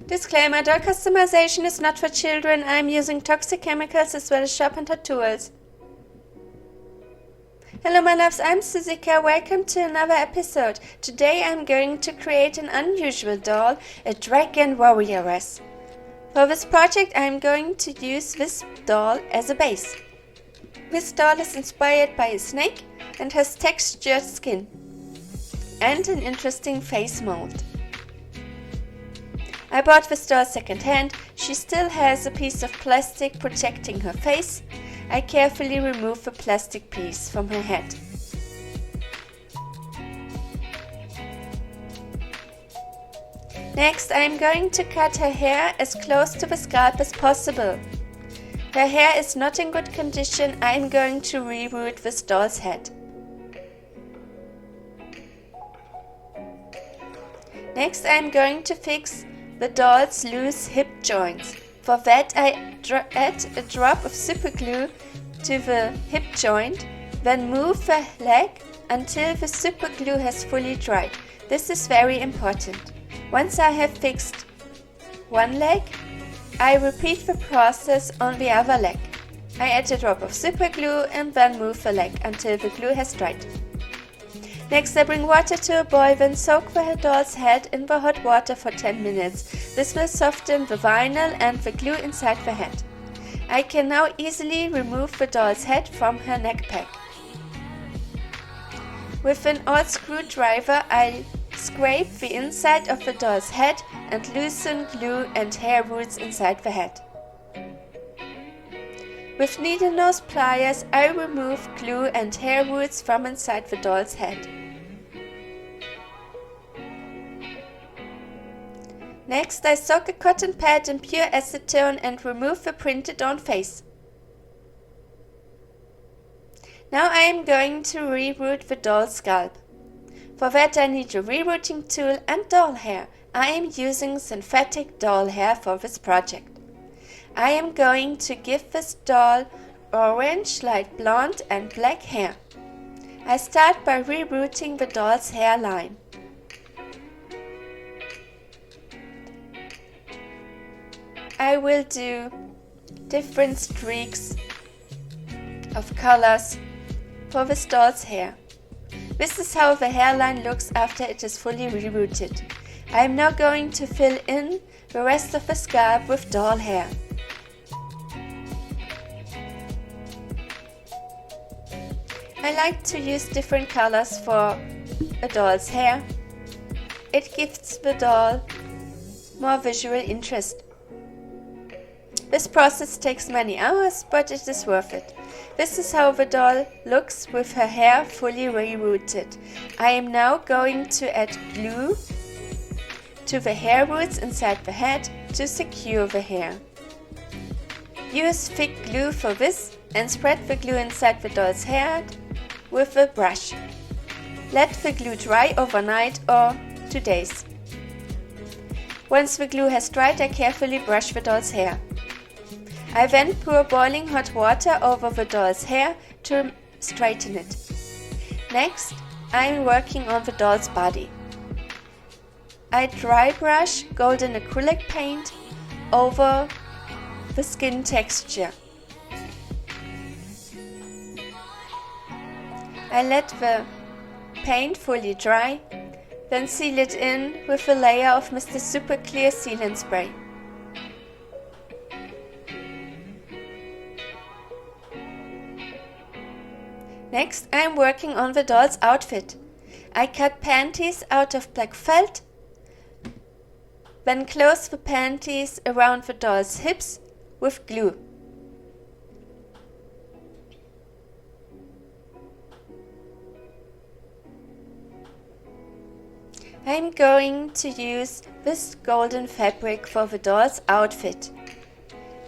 Disclaimer, doll customization is not for children. I am using toxic chemicals as well as sharpened tools. Hello my loves, I'm Susika. Welcome to another episode. Today I'm going to create an unusual doll, a dragon warrioress. For this project I'm going to use this doll as a base. This doll is inspired by a snake and has textured skin and an interesting face mold. I bought this doll second hand. She still has a piece of plastic protecting her face. I carefully remove the plastic piece from her head. Next, I am going to cut her hair as close to the scalp as possible. Her hair is not in good condition. I am going to reroot this doll's head. Next, I am going to fix the doll's loose hip joints. For that I add a drop of super glue to the hip joint, then move the leg until the super glue has fully dried. This is very important. Once I have fixed one leg, I repeat the process on the other leg. I add a drop of super glue and then move the leg until the glue has dried. Next, I bring water to a boil, then soak the doll's head in the hot water for 10 minutes. This will soften the vinyl and the glue inside the head. I can now easily remove the doll's head from her neck pack. With an old screwdriver, I scrape the inside of the doll's head and loosen glue and hair roots inside the head. With needle nose pliers, I remove glue and hair roots from inside the doll's head. Next, I soak a cotton pad in pure acetone and remove the printed on face. Now I am going to reroot the doll's scalp. For that I need a rerooting tool and doll hair. I am using synthetic doll hair for this project. I am going to give this doll orange, light blonde and black hair. I start by rerooting the doll's hairline. I will do different streaks of colors for this doll's hair. This is how the hairline looks after it is fully rerooted. I am now going to fill in the rest of the scalp with doll hair. I like to use different colors for a doll's hair. It gives the doll more visual interest. This process takes many hours, but it is worth it. This is how the doll looks with her hair fully rerooted. I am now going to add glue to the hair roots inside the head to secure the hair. Use thick glue for this and spread the glue inside the doll's head with a brush. Let the glue dry overnight or 2 days. Once the glue has dried, I carefully brush the doll's hair. I then pour boiling hot water over the doll's hair to straighten it. Next, I am working on the doll's body. I dry brush golden acrylic paint over the skin texture. I let the paint fully dry, then seal it in with a layer of Mr. Super Clear sealant spray. Next, I am working on the doll's outfit. I cut panties out of black felt, then close the panties around the doll's hips with glue. I am going to use this golden fabric for the doll's outfit.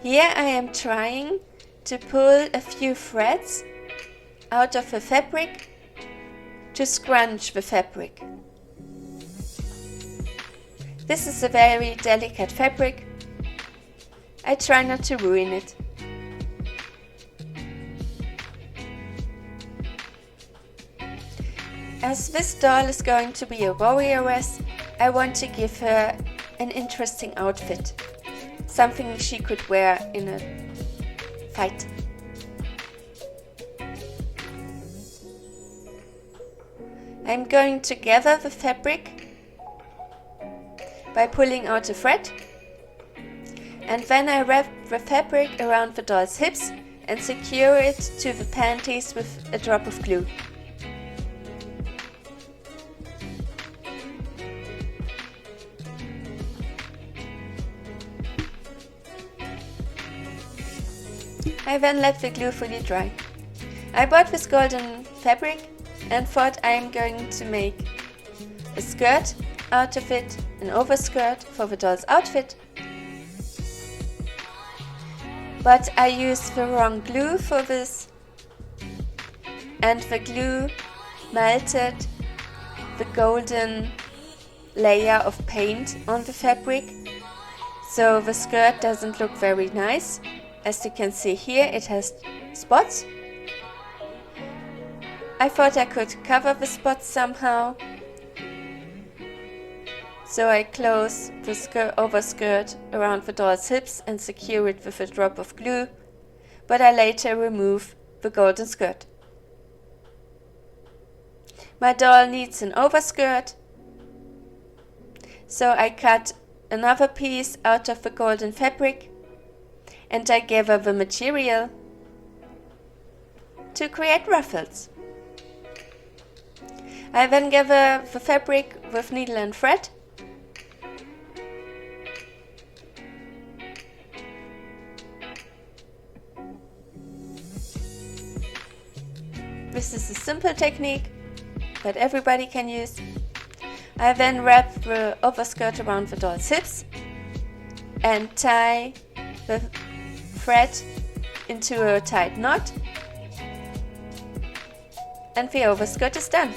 Here I am trying to pull a few threads out of the fabric to scrunch the fabric. This is a very delicate fabric. I try not to ruin it. As this doll is going to be a warrioress, I want to give her an interesting outfit. Something she could wear in a fight. I'm going to gather the fabric by pulling out the thread, and then I wrap the fabric around the doll's hips and secure it to the panties with a drop of glue. I then let the glue fully dry. I bought this golden fabric and thought I am going to make a skirt out of it, an overskirt for the doll's outfit. But I used the wrong glue for this, and the glue melted the golden layer of paint on the fabric, so the skirt doesn't look very nice. As you can see here, it has spots. I thought I could cover the spots somehow, so I close the overskirt around the doll's hips and secure it with a drop of glue, but I later remove the golden skirt. My doll needs an overskirt, so I cut another piece out of the golden fabric and I gather the material to create ruffles. I then gather the fabric with needle and thread. This is a simple technique that everybody can use. I then wrap the overskirt around the doll's hips and tie the thread into a tight knot, and the overskirt is done.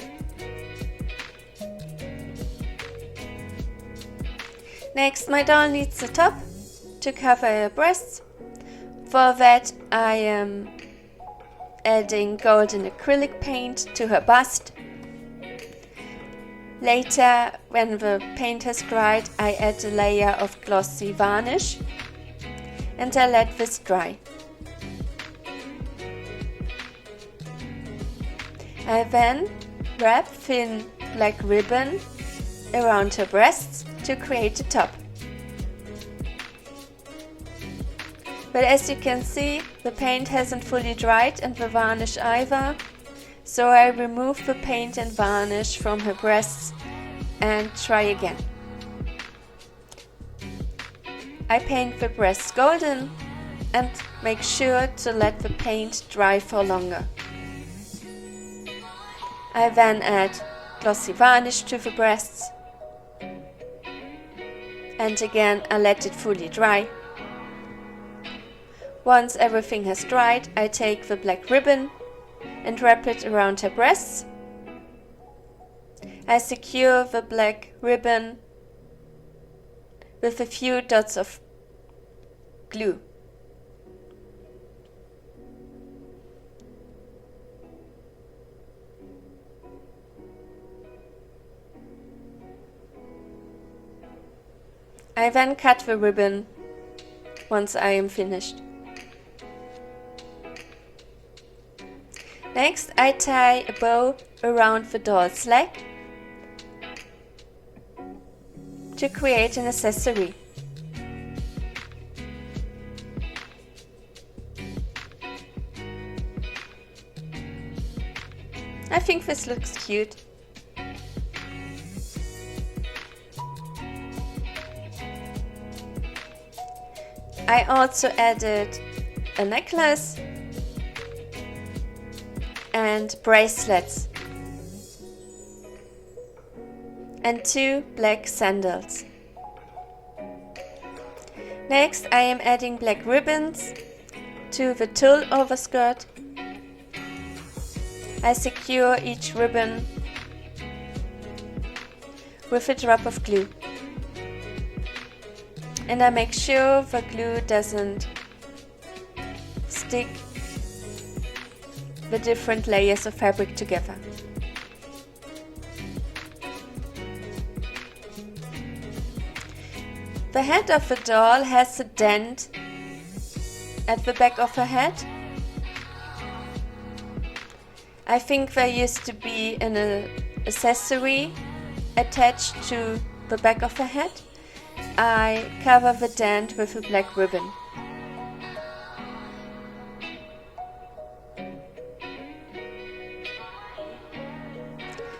Next, my doll needs a top to cover her breasts. For that, I am adding golden acrylic paint to her bust. Later, when the paint has dried, I add a layer of glossy varnish and I let this dry. I then wrap thin black ribbon around her breasts to create a top. But as you can see, the paint hasn't fully dried and the varnish either, so I remove the paint and varnish from her breasts and try again. I paint the breasts golden and make sure to let the paint dry for longer. I then add glossy varnish to the breasts, and again I let it fully dry. Once everything has dried, I take the black ribbon and wrap it around her breasts. I secure the black ribbon with a few dots of glue. I then cut the ribbon once I am finished. Next, I tie a bow around the doll's leg to create an accessory. I think this looks cute. I also added a necklace and bracelets and 2 black sandals. Next, I am adding black ribbons to the tulle overskirt. I secure each ribbon with a drop of glue, and I make sure the glue doesn't stick the different layers of fabric together. The head of the doll has a dent at the back of her head. I think there used to be an accessory attached to the back of her head. I cover the dent with a black ribbon.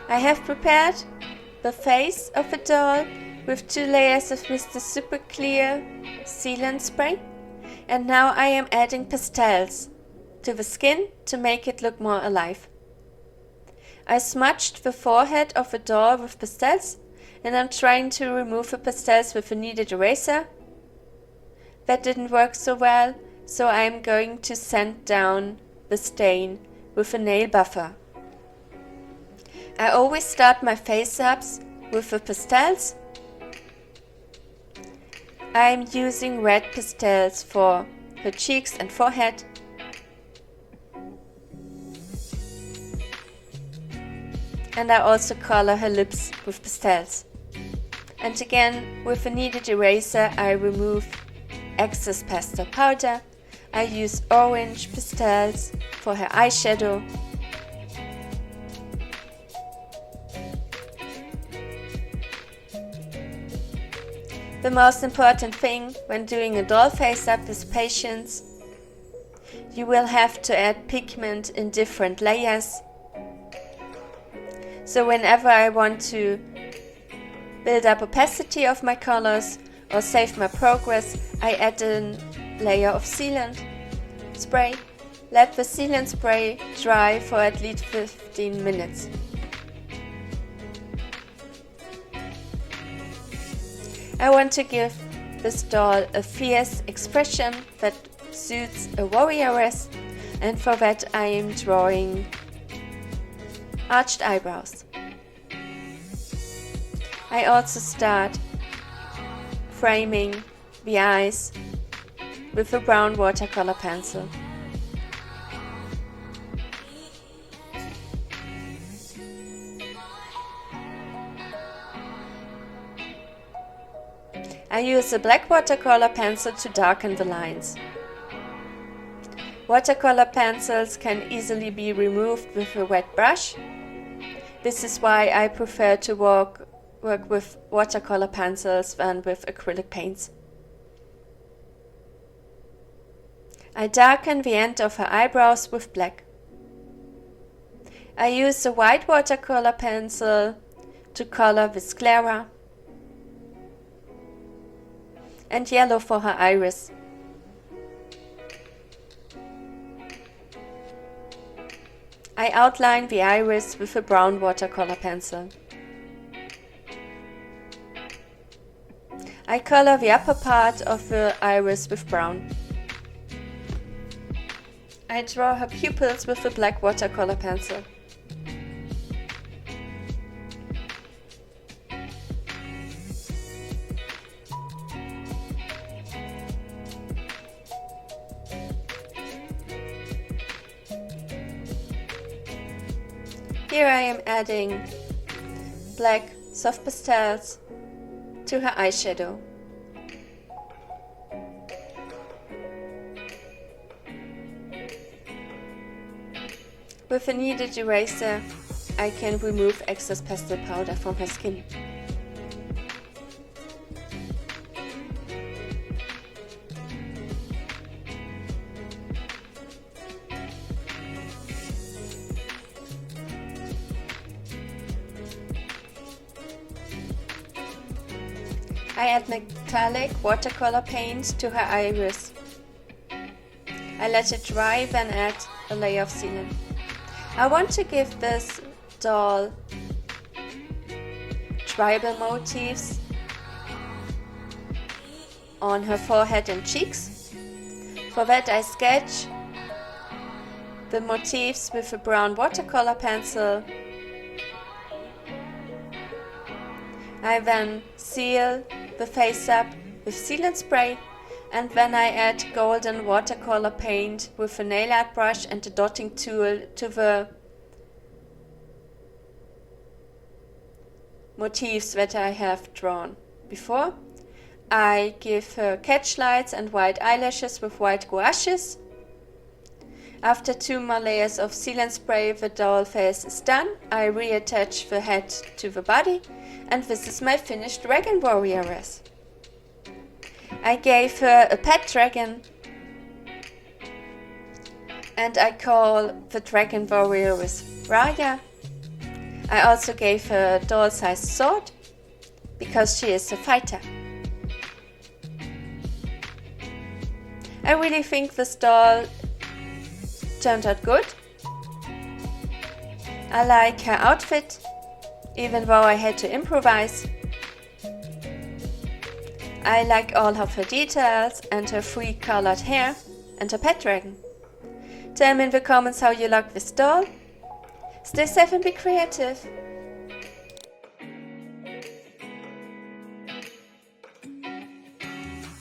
I have prepared the face of the doll with 2 layers of Mr. Super Clear sealant spray, and now I am adding pastels to the skin to make it look more alive. I smudged the forehead of the doll with pastels, and I'm trying to remove the pastels with a kneaded eraser. That didn't work so well, so I'm going to sand down the stain with a nail buffer. I always start my face-ups with the pastels. I'm using red pastels for her cheeks and forehead. And I also color her lips with pastels. And again, with a kneaded eraser, I remove excess pastel powder. I use orange pastels for her eyeshadow. The most important thing when doing a doll face-up is patience. You will have to add pigment in different layers. So whenever I want to build up opacity of my colors or save my progress, I add a layer of sealant spray. Let the sealant spray dry for at least 15 minutes. I want to give this doll a fierce expression that suits a warrioress, and for that I am drawing arched eyebrows. I also start framing the eyes with a brown watercolor pencil. I use a black watercolor pencil to darken the lines. Watercolor pencils can easily be removed with a wet brush. This is why I prefer to work with watercolor pencils than with acrylic paints. I darken the end of her eyebrows with black. I use a white watercolor pencil to color the sclera, and yellow for her iris. I outline the iris with a brown watercolor pencil. I color the upper part of the iris with brown. I draw her pupils with a black watercolor pencil. Here I am adding black soft pastels to her eyeshadow. With a kneaded eraser, I can remove excess pastel powder from her skin. I add metallic watercolor paint to her iris. I let it dry, then add a layer of sealant. I want to give this doll tribal motifs on her forehead and cheeks. For that I sketch the motifs with a brown watercolor pencil. I then seal the face up with sealant spray, and then I add golden watercolor paint with a nail art brush and a dotting tool to the motifs that I have drawn before. I give her catch lights and white eyelashes with white gouaches. After 2 more layers of sealant spray, the doll face is done. I reattach the head to the body, and this is my finished dragon warrioress. I gave her a pet dragon, and I call the dragon warrioress Raya. I also gave her a doll-sized sword, because she is a fighter. I really think this doll turned out good. I like her outfit, even though I had to improvise. I like all of her details and her 3-colored hair and her pet dragon. Tell me in the comments how you like this doll. Stay safe and be creative.